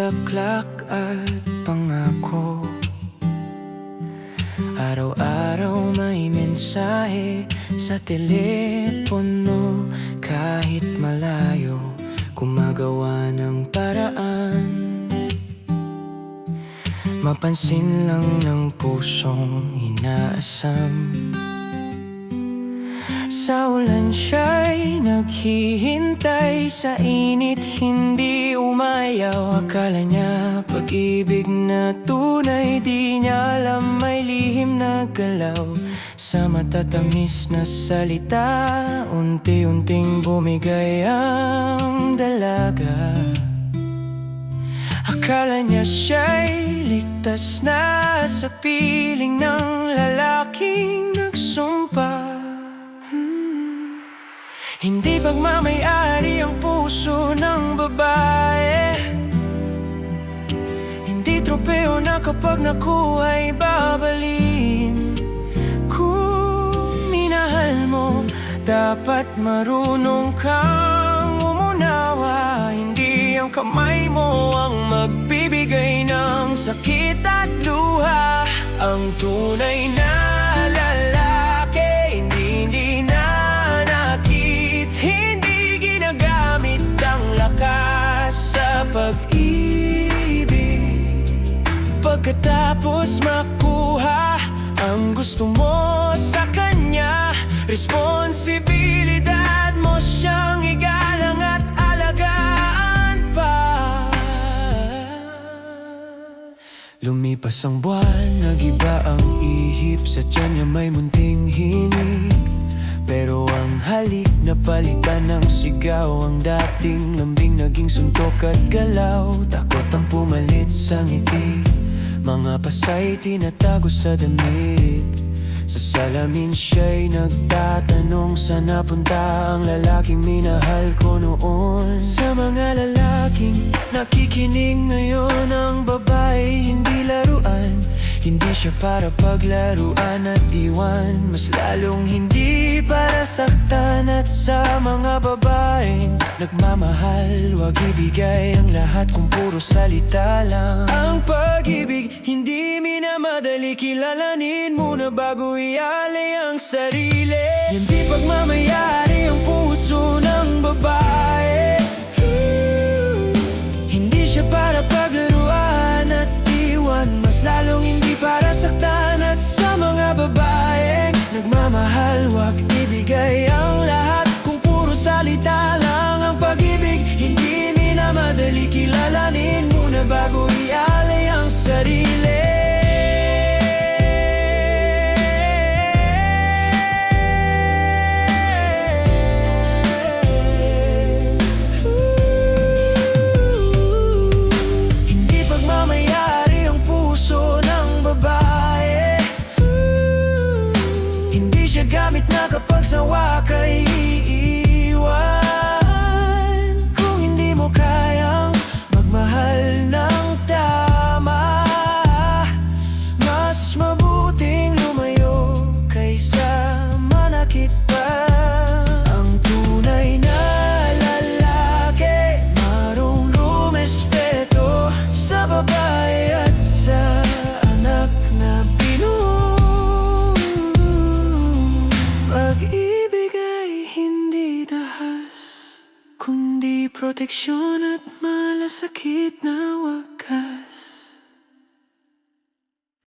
bulaklak at pangako. Araw-araw may mensahe sa telepono. Kahit malayo, gumagawa ng paraan. Mapansin lang ng pusong inaasam. Sa ulan siya'y naghihintay, sa init hindi umayaw. Akala niya pag-ibig na tunay, di niya alam may lihim na galaw. Sa matatamis na salita, unti-unting bumigay ang dalaga. Akala niya siya'y ligtas na sa piling ng lalaking nagsumpa. Hindi pagmamay-ari ang puso ng babae. Hindi tropeo na kapag nakuha'y babalin. Kung minahal mo, dapat marunong kang umunawa. Hindi ang kamay mo ang magbibigay ng sakit at luha. Ang tunay na lalaki, hindi nanakit, hindi ginagamit ang lakas sa pag-ibig. Pagkatapos makuha ang gusto mo sa kanya, responsibilidad mo siyang igalang at alagaan pa. Lumipas ang buwan, nag-iba ang ihip. Sa tiyan niya may munting himig, pero ang halik napalitan ng sigaw. Ang dating lambing naging suntok at galaw. Takot ang pumalit sa ngiti, mga pasay tinatago sa damit. Sa salamin siya'y nagtatanong, saan napunta ang lalaking minahal ko noon? Sa mga lalaking nakikinig ngayon, ang babae hindi laruan. Hindi siya para paglaruan at iwan, mas lalong hindi para saktan. At sa mga babaeng nagmamahal, wag ibigay ang lahat kung puro salita lang. Ang pag-ibig hindi minamadali, kilalanin muna bago ialay ang sarili. Hindi pagmamayari ang puso ng babae. Hindi siya para paglaruan at iwan, mas lalong hindi para saktan. At sa mga babaeng nagmamahal, wag ibigay ang lahat kung puro salita lang. Ang pag-ibig hindi minamadali, kilalanin muna bago ialay ang sarili. Gamit na kapag sawa ka'y iiwan. Kung hindi mo kayang magmahal ng tama, mas mabuting lumayo kaysa manakit pa. Ang tunay na lalaki, marunong rumespeto sa babae at sa anak na binuo. Pag-ibig ay hindi dahas, kundi proteksyon at malasakit na wag